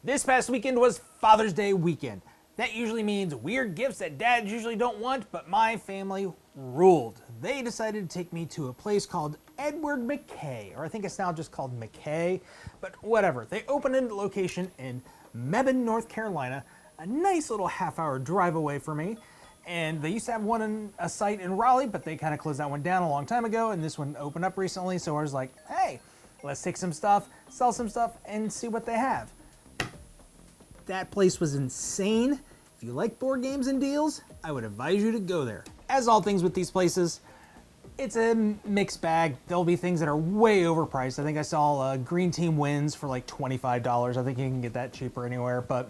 This past weekend was Father's Day weekend. That usually means weird gifts that dads usually don't want, but my family ruled. They decided to take me to a place called Edward McKay, or I think it's now just called McKay, but whatever. They opened a location in Mebane, North Carolina, a nice little half-hour drive away from me. And they used to have a site in Raleigh, but they kind of closed that one down a long time ago, and this one opened up recently, so I was like, hey, let's take some stuff, sell some stuff, and see what they have. That place was insane. If you like board games and deals, I would advise you to go there. As all things with these places, it's a mixed bag. There'll be things that are way overpriced. I think I saw Green Team Wins for like $25. I think you can get that cheaper anywhere, but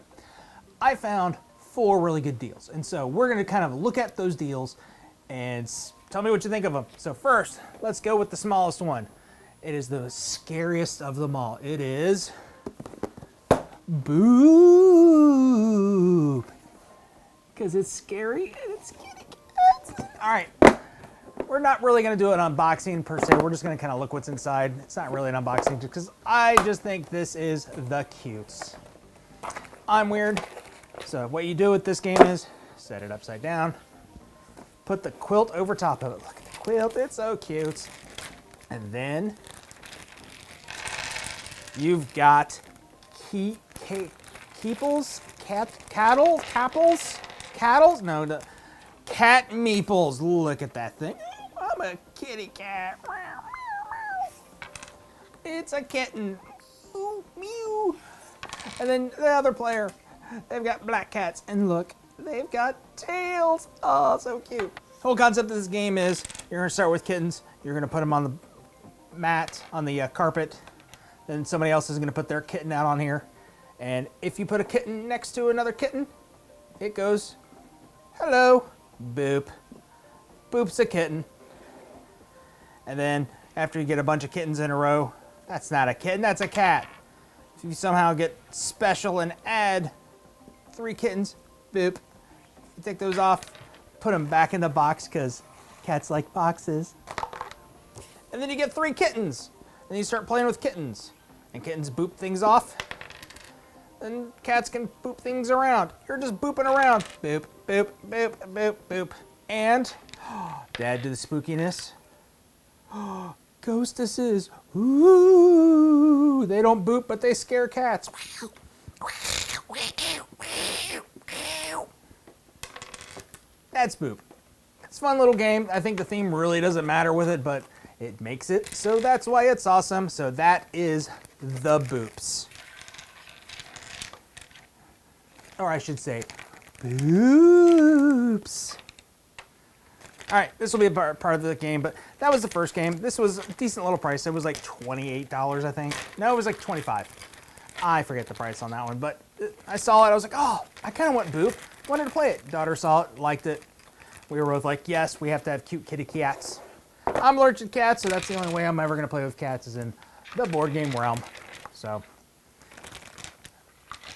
I found 4 really good deals. And so we're gonna kind of look at those deals and tell me what you think of them. So first, let's go with the smallest one. It is the scariest of them all. It is Boop. Because it's scary and it's kitty cats. All right, we're not really gonna do an unboxing per se. We're just gonna kind of look what's inside. It's not really an unboxing because I just think this is the cutes. I'm weird. So what you do with this game is set it upside down, put the quilt over top of it. Look at the quilt, it's so cute. And then you've got cat meeples. Look at that thing. I'm a kitty cat. It's a kitten. Ooh, mew. And then the other player, they've got black cats, and look, they've got tails. Oh, so cute. The whole concept of this game is you're gonna start with kittens. You're gonna put them on the mat, on the carpet. Then somebody else is gonna put their kitten out on here. And if you put a kitten next to another kitten, it goes, hello, Boop. Boop's a kitten. And then after you get a bunch of kittens in a row, that's not a kitten, that's a cat. If you somehow get special and add 3 kittens, Boop. You take those off, put them back in the box because cats like boxes. And then you get 3 kittens. And you start playing with kittens. And kittens boop things off. And cats can boop things around. You're just booping around. Boop, boop, boop, boop, boop. And, Dad to the spookiness. Ghostesses. Ooh, they don't boop, but they scare cats. That's Boop. It's a fun little game. I think the theme really doesn't matter with it, but it makes it, so that's why it's awesome. So that is the Boops. Or I should say, Boops. All right, this will be a part of the game, but that was the first game. This was a decent little price. It was like $28, I think. No, it was like $25. I forget the price on that one, but I saw it. I was like, oh, I kind of want Boop. Wanted to play it. Daughter saw it, liked it. We were both like, yes, we have to have cute kitty cats. I'm allergic to cats, so that's the only way I'm ever going to play with cats is in the board game realm. So,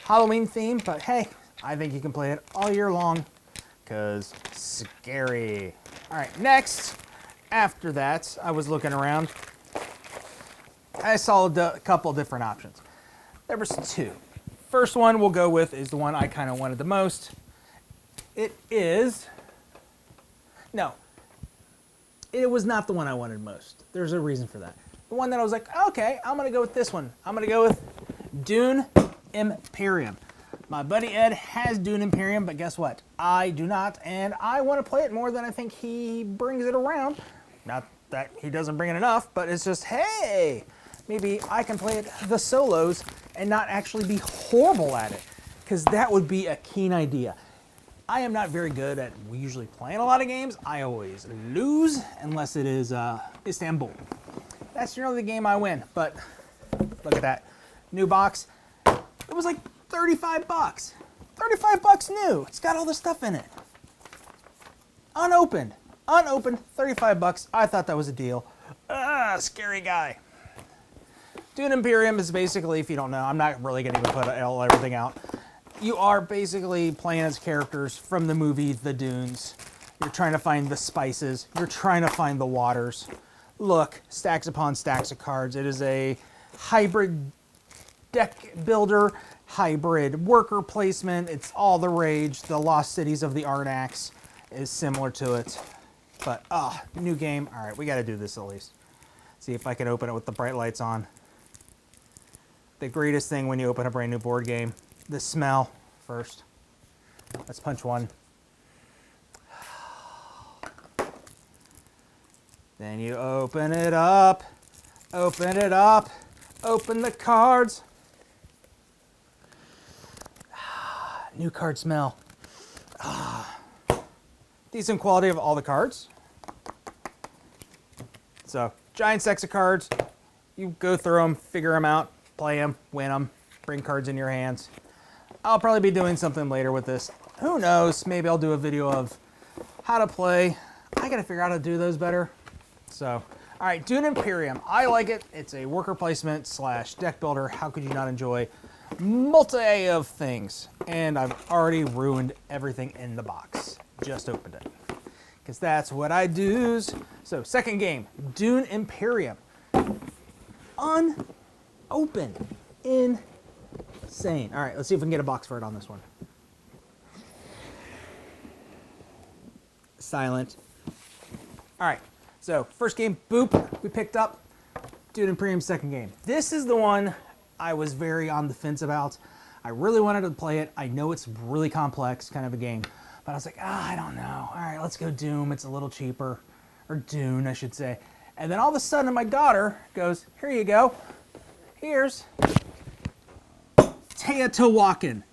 Halloween theme, but hey, I think you can play it all year long because scary. All right, next, after that, I was looking around. I saw a couple different options. There was 2. First one we'll go with is the one I kind of wanted the most. It was not the one I wanted most. There's a reason for that. The one that I was like, okay, I'm gonna go with this one. I'm gonna go with Dune Imperium. My buddy Ed has Dune Imperium, but guess what? I do not, and I want to play it more than I think he brings it around. Not that he doesn't bring it enough, but it's just, hey, maybe I can play it the solos and not actually be horrible at it, because that would be a keen idea. I am not very good at usually playing a lot of games. I always lose unless it is Istanbul. That's generally the game I win, but look at that. New box. It was like $35. $35 new. It's got all the stuff in it. Unopened, 35 bucks. I thought that was a deal. Scary guy. Dune Imperium is basically, if you don't know, I'm not really gonna even put everything out. You are basically playing as characters from the movie The Dunes. You're trying to find the spices. You're trying to find the waters. Look, stacks upon stacks of cards. It is a hybrid deck builder, hybrid worker placement. It's all the rage. The Lost Cities of the Arnax is similar to it. But, new game. All right, we got to do this at least. See if I can open it with the bright lights on. The greatest thing when you open a brand new board game, the smell first. Let's punch one. Then you open it up, open the cards. New card smell. Decent quality of all the cards. So, giant stacks of cards. You go through them, figure them out, play them, win them, bring cards in your hands. I'll probably be doing something later with this. Who knows? Maybe I'll do a video of how to play. I gotta figure out how to do those better. So, all right, Dune Imperium. I like it. It's a worker placement / deck builder. How could you not enjoy multi of things? And I've already ruined everything in the box. Just opened it. Because that's what I do. So, second game, Dune Imperium. Unopened. Insane. All right, let's see if we can get a box for it on this one. Silent. All right, so first game, boop, we picked up. Dune Imperium, second game. This is the one I was very on the fence about. I really wanted to play it. I know it's really complex kind of a game, but I was like, I don't know. All right, let's go Doom. It's a little cheaper. Or Dune, I should say. And then all of a sudden my daughter goes, here you go. Here's Teotihuacan.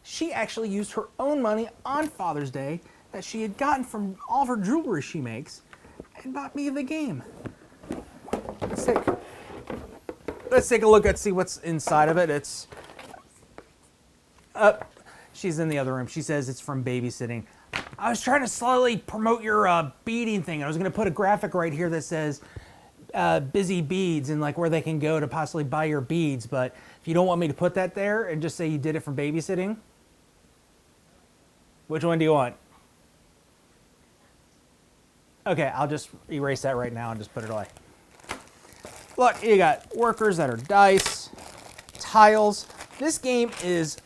She actually used her own money on Father's Day that she had gotten from all of her jewelry she makes and bought me the game. Let's take a look at see what's inside of it. It's she's in the other room. She says it's from babysitting. I was trying to slowly promote your beading thing. I was going to put a graphic right here that says busy beads and like where they can go to possibly buy your beads. But if you don't want me to put that there and just say you did it from babysitting, which one do you want? Okay, I'll just erase that right now and just put it away. Look, you got workers that are dice, tiles. This game is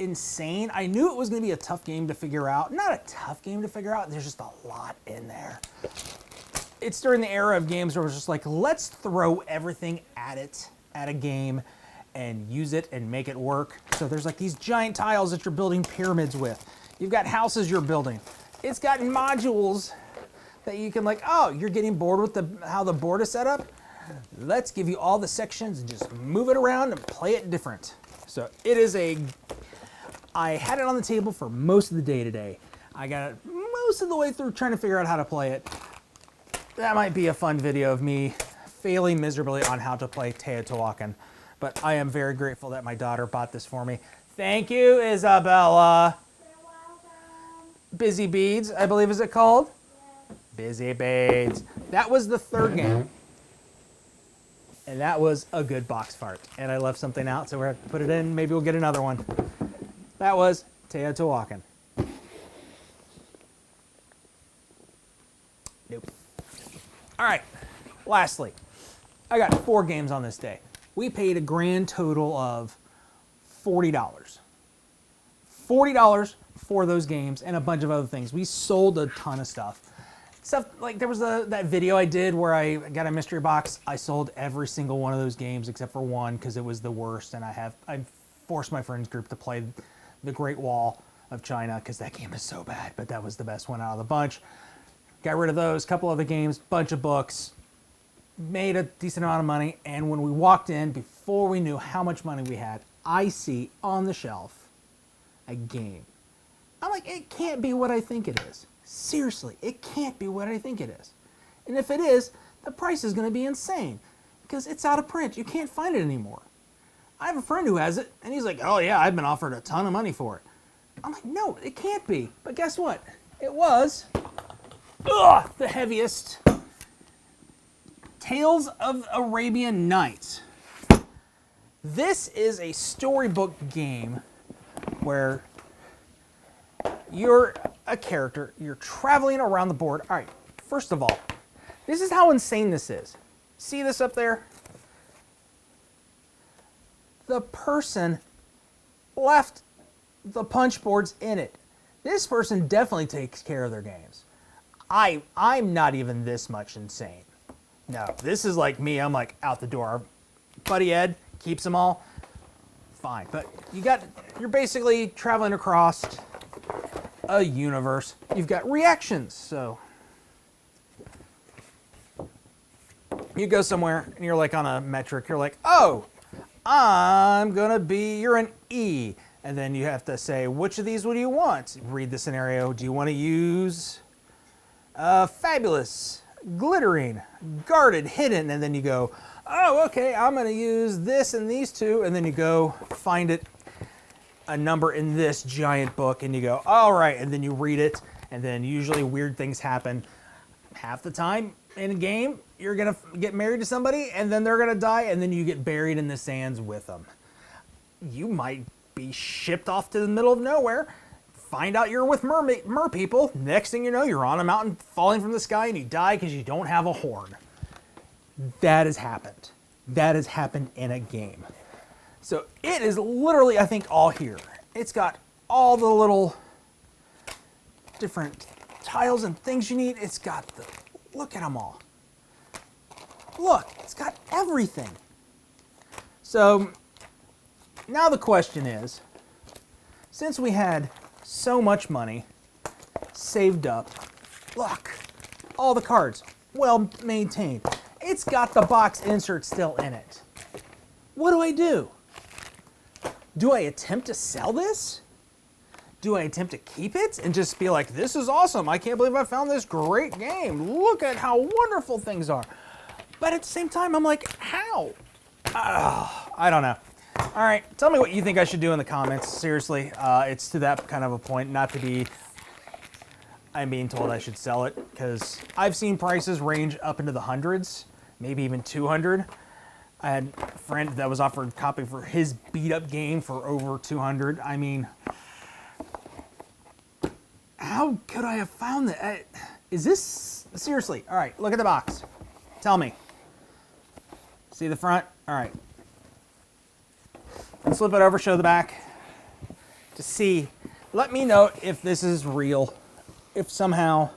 insane. I knew it was going to be a tough game to figure out. Not a tough game to figure out. There's just a lot in there. It's during the era of games where it was just like, let's throw everything at it, at a game, and use it and make it work. So there's like these giant tiles that you're building pyramids with. You've got houses you're building. It's got modules that you can like, oh, you're getting bored with how the board is set up? Let's give you all the sections and just move it around and play it different. So it is I had it on the table for most of the day today. I got it most of the way through trying to figure out how to play it. That might be a fun video of me failing miserably on how to play Teotihuacan. But I am very grateful that my daughter bought this for me. Thank you, Isabella. You're welcome. Busy Beads, I believe is it called? Busy Beads. That was the third game. And that was a good box fart. And I left something out, so we're going to put it in. Maybe we'll get another one. That was Teotihuacan. Nope. All right. Lastly, I got 4 games on this day. We paid a grand total of $40. $40 for those games and a bunch of other things. We sold a ton of stuff. Stuff like there was that video I did where I got a mystery box. I sold every single one of those games except for one because it was the worst, and I forced my friends group to play the Great Wall of China because that game is so bad, but that was the best one out of the bunch. Got rid of those, couple other games, bunch of books, made a decent amount of money, and when we walked in, before we knew how much money we had, I see on the shelf a game. I'm like, it can't be what I think it is. Seriously, it can't be what I think it is. And if it is, the price is going to be insane because it's out of print. You can't find it anymore. I have a friend who has it, and he's like, oh yeah, I've been offered a ton of money for it. I'm like, no, it can't be. But guess what? It was the heaviest. Tales of Arabian Nights. This is a storybook game where you're a character, you're traveling around the board. All right, first of all, this is how insane this is. See this up there? The person left the punch boards in it. This person definitely takes care of their games. I'm not even this much insane. No, this is like me. I'm like out the door. Buddy Ed keeps them all. Fine, but you're basically traveling across a universe. You've got reactions, so you go somewhere and you're like on a metric. You're like, oh, you're an E. And then you have to say, which of these would you want? Read the scenario. Do you want to use fabulous, glittering, guarded, hidden? And then you go, oh, okay, I'm going to use this and these two. And then you go find a number in this giant book and you go, all right. And then you read it. And then usually weird things happen. Half the time in a game, you're going to get married to somebody and then they're going to die. And then you get buried in the sands with them. You might be shipped off to the middle of nowhere, find out you're with mer people. Next thing you know, you're on a mountain falling from the sky and you die because you don't have a horn. That has happened. That has happened in a game. So it is literally, I think, all here. It's got all the little different tiles and things you need. It's got look at them all. Look, it's got everything. So now the question is, since we had so much money saved up, look, all the cards, well maintained. It's got the box insert still in it. What do? Do I attempt to sell this? Do I attempt to keep it and just be like, this is awesome. I can't believe I found this great game. Look at how wonderful things are. But at the same time, I'm like, how? I don't know. All right, tell me what you think I should do in the comments. Seriously, it's to that kind of a point, not to be, I'm being told I should sell it, because I've seen prices range up into the hundreds, maybe even 200. I had a friend that was offered a copy for his beat-up game for over 200. I mean, how could I have found that? Is this, seriously, all right, look at the box. Tell me. See the front? All right. Let's flip it over, show the back to see. Let me know if this is real, if somehow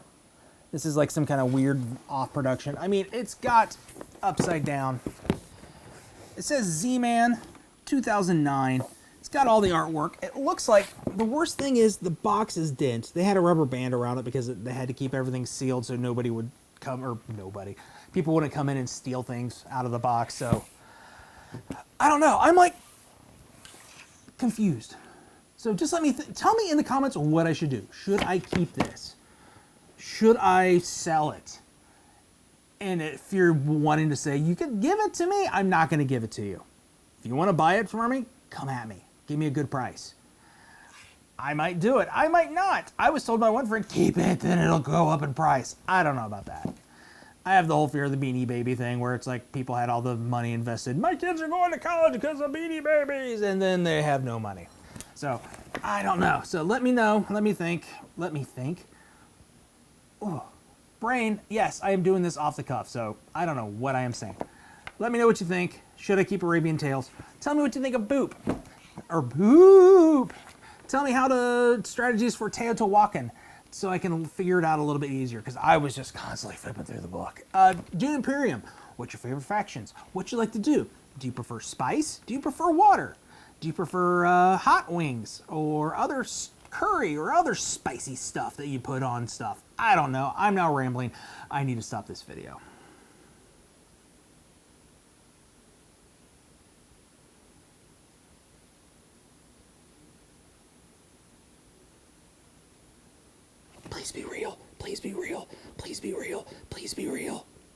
this is like some kind of weird off production. I mean, it's got upside down. It says Z-Man 2009. It's got all the artwork. It looks like the worst thing is the box is dent. They had a rubber band around it because they had to keep everything sealed so nobody would come, or nobody, people wouldn't come in and steal things out of the box. So I don't know. I'm like confused. So just let me tell me in the comments what I should do. Should I keep this? Should I sell it? And if you're wanting to say you could give it to me, I'm not going to give it to you. If you want to buy it for me, come at me. Give me a good price. I might do it. I might not. I was told by one friend, keep it, then it'll go up in price. I don't know about that. I have the whole fear of the Beanie Baby thing where it's like people had all the money invested. My kids are going to college because of Beanie Babies, and then they have no money. So I don't know. So let me know. Let me think. Let me think. Oh, brain. Yes, I am doing this off the cuff, so I don't know what I am saying. Let me know what you think. Should I keep Arabian Tales? Tell me what you think of Boop. Or Boop. Tell me how to strategies for Teotihuacan, so I can figure it out a little bit easier, because I was just constantly flipping through the book. Dune Imperium, what's your favorite factions? What you like to do? Do you prefer spice? Do you prefer water? Do you prefer hot wings or other curry or other spicy stuff that you put on stuff? I don't know. I'm now rambling. I need to stop this video. Please be real. Please be real. Please be real. Please be real.